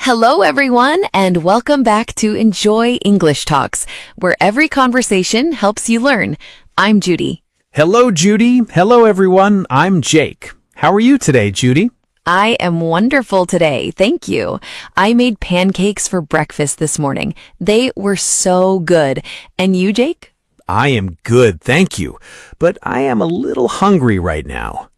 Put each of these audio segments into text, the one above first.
Hello, everyone, and welcome back to Enjoy English Talks, where every conversation helps you learn. I'm Judy. Hello, Judy. Hello, everyone. I'm Jake. How are you today, Judy? I am wonderful today, thank you. I made pancakes for breakfast this morning. They were so good. And you, Jake? I am good, thank you. But I am a little hungry right now.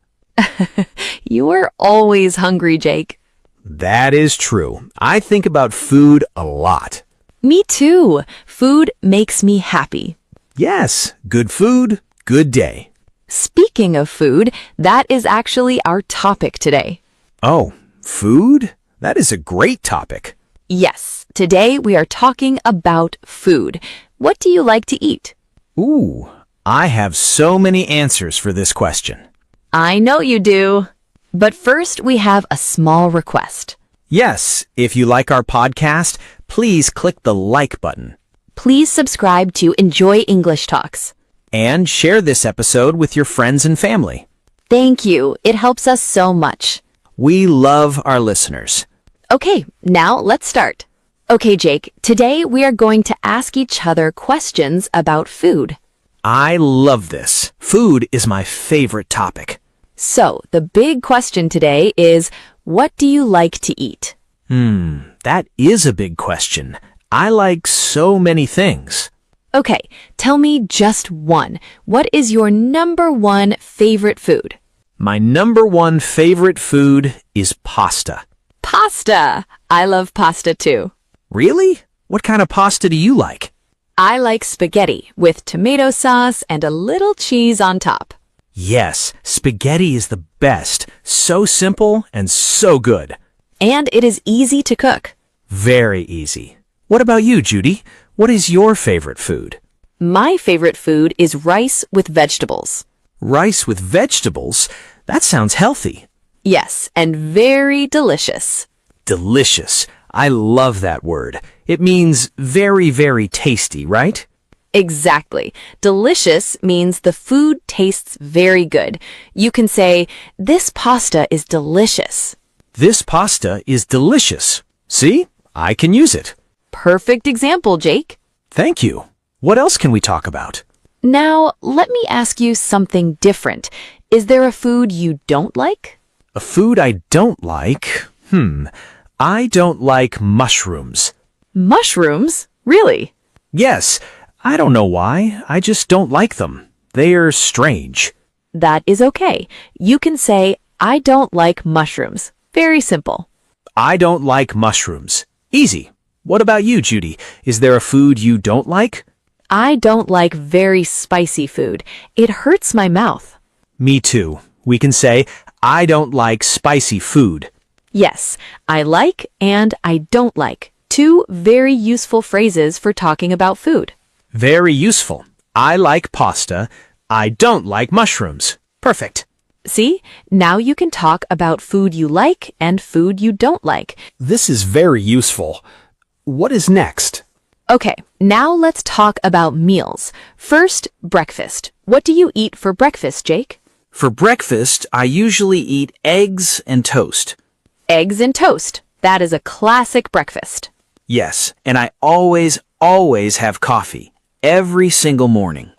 You are always hungry, Jake. That is true. I think about food a lot. Me too. Food makes me happy. Yes, good food, good day. Speaking of food, that is actually our topic today. Oh, food? That is a great topic. Yes, today we are talking about food. What do you like to eat? Ooh, I have so many answers for this question. I know you do. But first, we have a small request. Yes, if you like our podcast, please click the like button. Please subscribe to Enjoy English Talks. And share this episode with your friends and family. Thank you. It helps us so much. We love our listeners. Okay, now let's start. Okay, Jake, today we are going to ask each other questions about food. I love this. Food is my favorite topic. So, the big question today is, what do you like to eat? That is a big question. I like so many things. Okay, tell me just one. What is your number one favorite food? My number one favorite food is pasta. Pasta! I love pasta too. Really? What kind of pasta do you like? I like spaghetti with tomato sauce and a little cheese on top. Yes, spaghetti is the best. So simple and so good. And it is easy to cook. Very easy. What about you, Judy? What is your favorite food? My favorite food is rice with vegetables. Rice with vegetables? That sounds healthy. Yes, and very delicious. Delicious. I love that word. It means very, very tasty, right? Exactly. Delicious means the food tastes very good. You can say, this pasta is delicious. This pasta is delicious. See? I can use it. Perfect example, Jake. Thank you. What else can we talk about? Now, let me ask you something different. Is there a food you don't like? A food I don't like? I don't like mushrooms. Mushrooms? Really? Yes. I don't know why. I just don't like them. They're strange. That is okay. You can say, I don't like mushrooms. Very simple. I don't like mushrooms. Easy. What about you, Judy? Is there a food you don't like? I don't like very spicy food. It hurts my mouth. Me too. We can say, I don't like spicy food. Yes, I like and I don't like. Two very useful phrases for talking about food. Very useful. I like pasta. I don't like mushrooms. Perfect. See? Now you can talk about food you like and food you don't like. This is very useful. What is next? Okay, now let's talk about meals. First, breakfast. What do you eat for breakfast, Jake? For breakfast, I usually eat eggs and toast. Eggs and toast. That is a classic breakfast. Yes, and I always have coffee. Every single morning.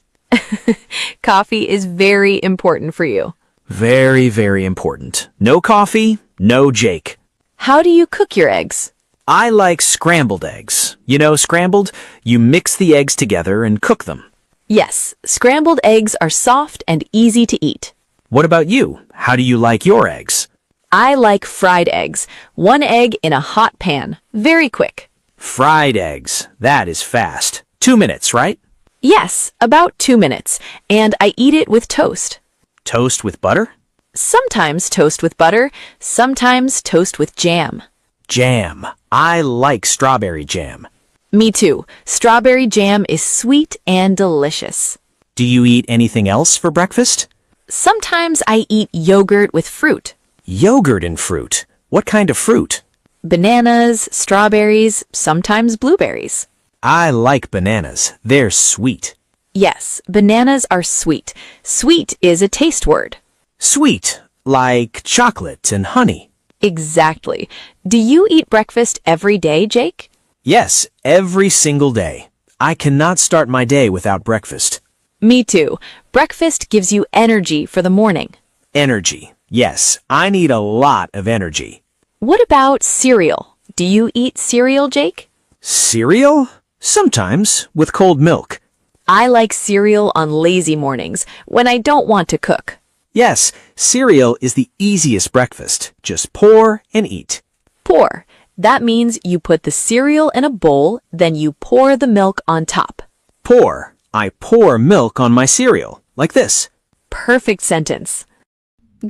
Coffee is very important for you. Very, very important. No coffee, no Jake. How do you cook your eggs? I like scrambled eggs. You know scrambled? You mix the eggs together and cook them. Yes, scrambled eggs are soft and easy to eat. What about you? How do you like your eggs? I like fried eggs. One egg in a hot pan. Very quick. Fried eggs. That is fast. 2 minutes, right? Yes, about 2 minutes. And I eat it with toast. Toast with butter? Sometimes toast with butter, sometimes toast with jam. Jam. I like strawberry jam. Me too. Strawberry jam is sweet and delicious. Do you eat anything else for breakfast? Sometimes I eat yogurt with fruit. Yogurt and fruit. What kind of fruit? Bananas, strawberries, sometimes blueberries. I like bananas. They're sweet. Yes, bananas are sweet. Sweet is a taste word. Sweet, like chocolate and honey. Exactly. Do you eat breakfast every day, Jake? Yes, every single day. I cannot start my day without breakfast. Me too. Breakfast gives you energy for the morning. Energy. Yes, I need a lot of energy. What about cereal? Do you eat cereal, Jake? Cereal? Sometimes, with cold milk. I like cereal on lazy mornings when I don't want to cook. Yes, cereal is the easiest breakfast. Just pour and eat. Pour. That means you put the cereal in a bowl, then you pour the milk on top. Pour. I pour milk on my cereal, like this. Perfect sentence.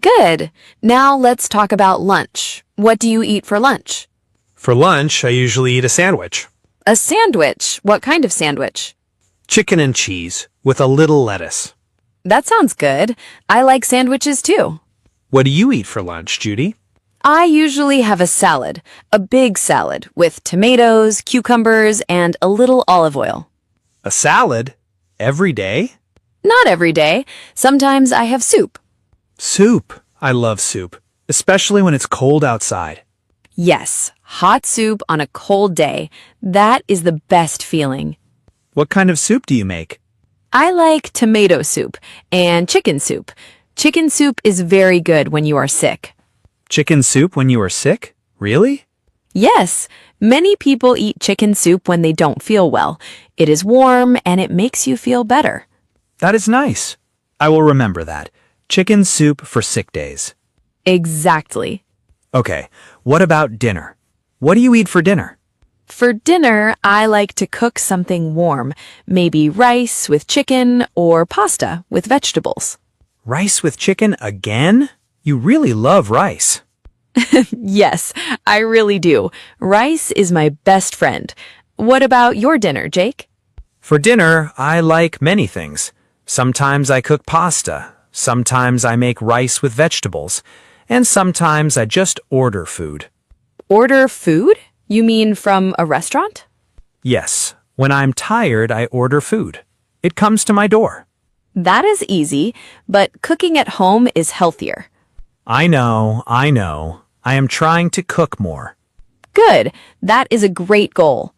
Good. Now let's talk about lunch. What do you eat for lunch? For lunch, I usually eat a sandwich. A sandwich. What kind of sandwich? Chicken and cheese with a little lettuce. That sounds good. I like sandwiches too. What do you eat for lunch, Judy? I usually have a salad, a big salad, with tomatoes, cucumbers, and a little olive oil. A salad? Every day? Not every day. Sometimes I have soup. Soup. I love soup, especially when it's cold outside. Yes, hot soup on a cold day. That is the best feeling. What kind of soup do you make? I like tomato soup and chicken soup. Chicken soup is very good when you are sick. Chicken soup when you are sick? Really? Yes, many people eat chicken soup when they don't feel well. It is warm and it makes you feel better. That is nice. I will remember that. Chicken soup for sick days. Exactly. Okay, what about dinner? What do you eat for dinner? For dinner, I like to cook something warm, maybe rice with chicken or pasta with vegetables. Rice with chicken again? You really love rice. Yes, I really do. Rice is my best friend. What about your dinner, Jake? For dinner, I like many things. Sometimes I cook pasta. Sometimes I make rice with vegetables. And sometimes I just order food. Order food? You mean from a restaurant? Yes, when I'm tired, I order food. It comes to my door. That is easy, but cooking at home is healthier. I know. I am trying to cook more. Good. That is a great goal.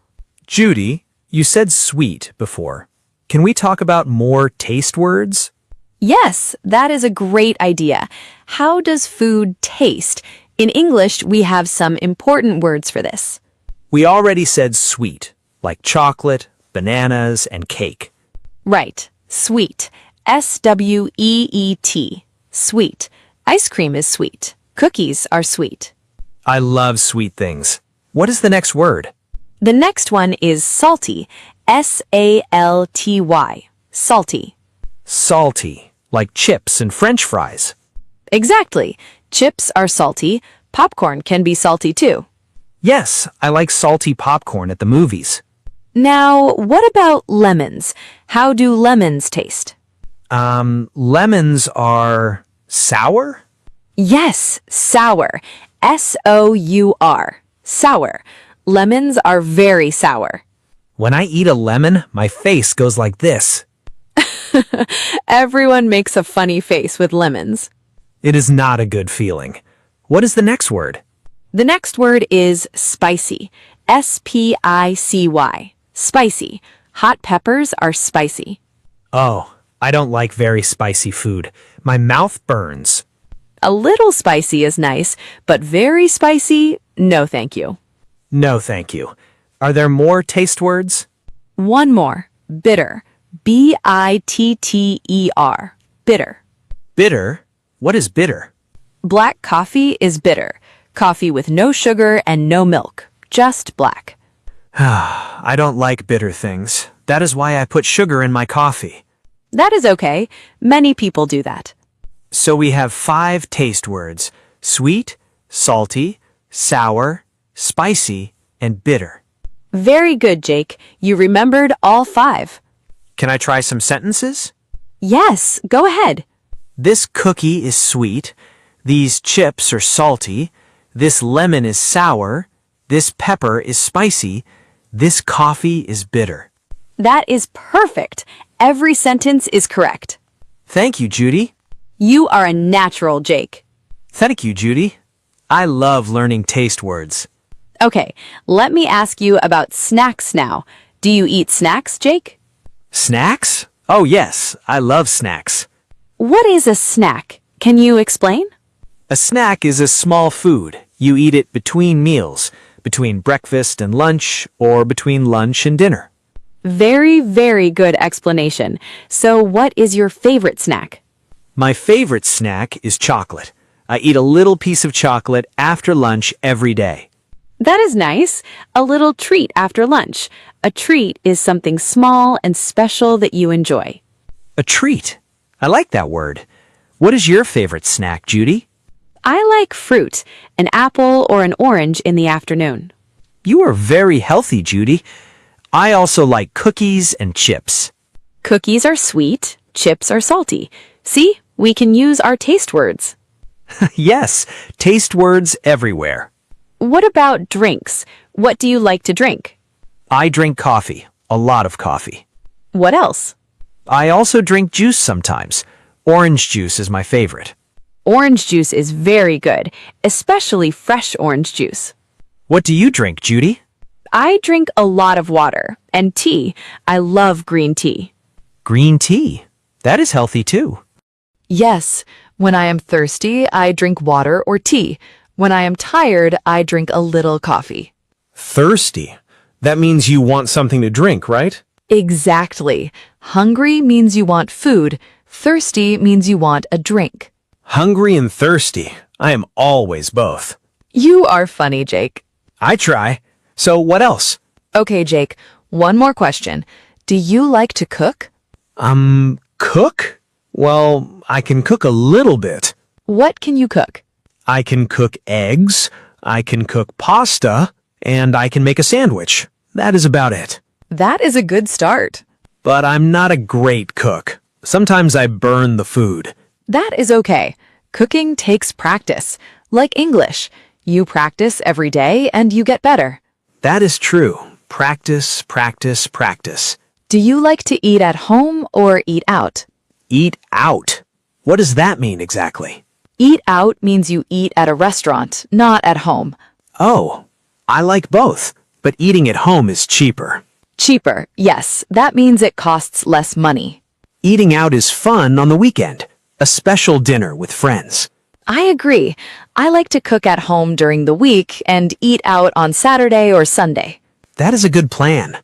Judy, you said sweet before. Can we talk about more taste words? Yes, that is a great idea. How does food taste? In English, we have some important words for this. We already said sweet, like chocolate, bananas, and cake. Right. Sweet. S-W-E-E-T. Sweet. Ice cream is sweet. Cookies are sweet. I love sweet things. What is the next word? The next one is salty. S-A-L-T-Y. Salty. Salty, like chips and French fries. Exactly. Chips are salty. Popcorn can be salty too. Yes, I like salty popcorn at the movies. Now, what about lemons? How do lemons taste? Lemons are sour? Yes, sour. S-O-U-R. Sour. Lemons are very sour. When I eat a lemon, my face goes like this. Everyone makes a funny face with lemons. It is not a good feeling. What is the next word? The next word is spicy. S-P-I-C-Y. Spicy. Hot peppers are spicy. Oh, I don't like very spicy food. My mouth burns. A little spicy is nice, but very spicy, no thank you. No, thank you. Are there more taste words? One more. Bitter. B-I-T-T-E-R. Bitter. Bitter? What is bitter? Black coffee is bitter. Coffee with no sugar and no milk. Just black. I don't like bitter things. That is why I put sugar in my coffee. That is okay. Many people do that. So we have 5 taste words: sweet, salty, sour, spicy, and bitter. Very good, Jake. You remembered all 5. Can I try some sentences? Yes, go ahead. This cookie is sweet. These chips are salty. This lemon is sour. This pepper is spicy. This coffee is bitter. That is perfect. Every sentence is correct. Thank you, Judy. You are a natural, Jake. Thank you, Judy. I love learning taste words. Okay, let me ask you about snacks now. Do you eat snacks, Jake? Snacks? Oh, yes, I love snacks. What is a snack? Can you explain? A snack is a small food. You eat it between meals, between breakfast and lunch, or between lunch and dinner. Very, very good explanation. So what is your favorite snack? My favorite snack is chocolate. I eat a little piece of chocolate after lunch every day. That is nice. A little treat after lunch. A treat is something small and special that you enjoy. A treat. I like that word. What is your favorite snack, Judy? I like fruit, an apple or an orange in the afternoon. You are very healthy, Judy. I also like cookies and chips. Cookies are sweet, chips are salty. See, we can use our taste words. Yes, taste words everywhere. What about drinks? What do you like to drink? I drink coffee, a lot of coffee. What else? I also drink juice sometimes. Orange juice is my favorite. Orange juice is very good, especially fresh orange juice. What do you drink, Judy? I drink a lot of water and tea. I love green tea. Green tea. That is healthy too. Yes, when I am thirsty, I drink water or tea. When I am tired, I drink a little coffee. Thirsty. That means you want something to drink, right? Exactly. Hungry means you want food. Thirsty means you want a drink. Hungry and thirsty. I am always both. You are funny, Jake. I try. So what else? Okay, Jake, one more question. Do you like to cook? Cook? Well, I can cook a little bit. What can you cook? I can cook eggs, I can cook pasta, and I can make a sandwich. That is about it. That is a good start. But I'm not a great cook. Sometimes I burn the food. That is okay. Cooking takes practice. Like English. You practice every day and you get better. That is true. Practice, practice, practice. Do you like to eat at home or eat out? Eat out. What does that mean exactly? Eat out means you eat at a restaurant, not at home. Oh, I like both, but eating at home is cheaper. Cheaper, yes. That means it costs less money. Eating out is fun on the weekend. A special dinner with friends. I agree. I like to cook at home during the week and eat out on Saturday or Sunday. That is a good plan.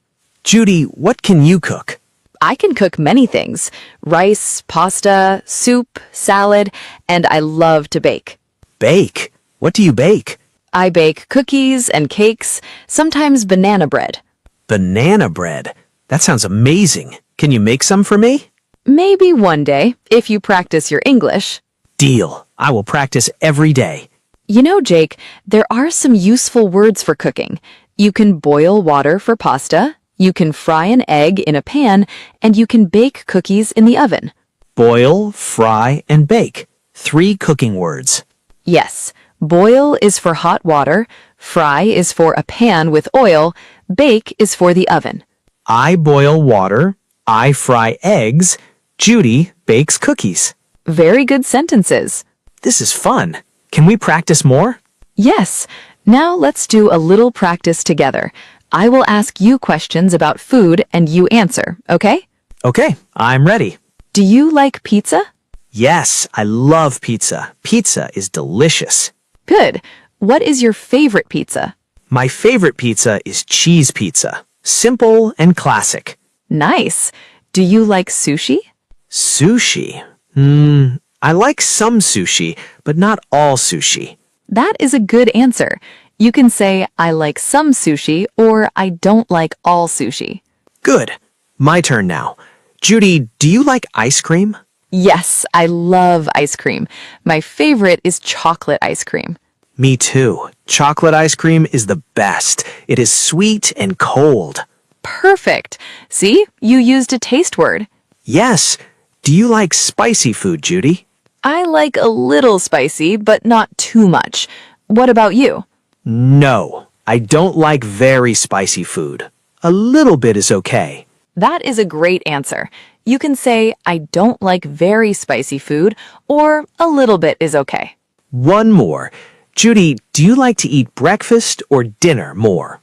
Judy, what can you cook? I can cook many things. Rice, pasta, soup, salad, and I love to bake. Bake? What do you bake? I bake cookies and cakes, sometimes banana bread. Banana bread. That sounds amazing. Can you make some for me? Maybe one day, if you practice your English. Deal. I will practice every day. You know, Jake, there are some useful words for cooking. You can boil water for pasta, you can fry an egg in a pan, and you can bake cookies in the oven. Boil, fry, and bake. 3 cooking words. Yes, boil is for hot water, fry is for a pan with oil, bake is for the oven. I boil water. I fry eggs. Judy bakes cookies. Very good sentences. This is fun. Can we practice more? Yes. Now let's do a little practice together. I will ask you questions about food and you answer, okay? Okay, I'm ready. Do you like pizza? Yes, I love pizza. Pizza is delicious. Good. What is your favorite pizza? My favorite pizza is cheese pizza. Simple and classic. Nice. Do you like sushi? Sushi? I like some sushi, but not all sushi. That is a good answer. You can say, I like some sushi, or I don't like all sushi. Good. My turn now. Judy, do you like ice cream? Yes, I love ice cream. My favorite is chocolate ice cream. Me too. Chocolate ice cream is the best. It is sweet and cold. Perfect. See, you used a taste word. Yes. Do you like spicy food, Judy? I like a little spicy, but not too much. What about you? No, I don't like very spicy food. A little bit is okay. That is a great answer. You can say, I don't like very spicy food, or a little bit is okay. One more. Judy, do you like to eat breakfast or dinner more?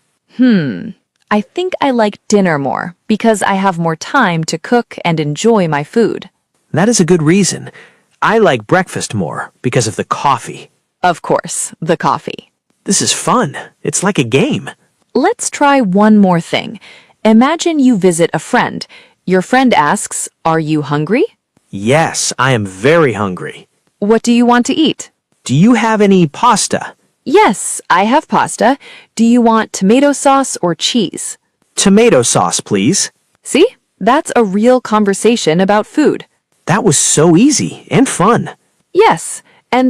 I think I like dinner more because I have more time to cook and enjoy my food. That is a good reason. I like breakfast more because of the coffee. Of course, the coffee. This is fun. It's like a game. Let's try one more thing. Imagine you visit a friend. Your friend asks, "Are you hungry?" Yes, I am very hungry. What do you want to eat? Do you have any pasta? Yes, I have pasta. Do you want tomato sauce or cheese? Tomato sauce, please. See? That's a real conversation about food. That was so easy and fun. Yes,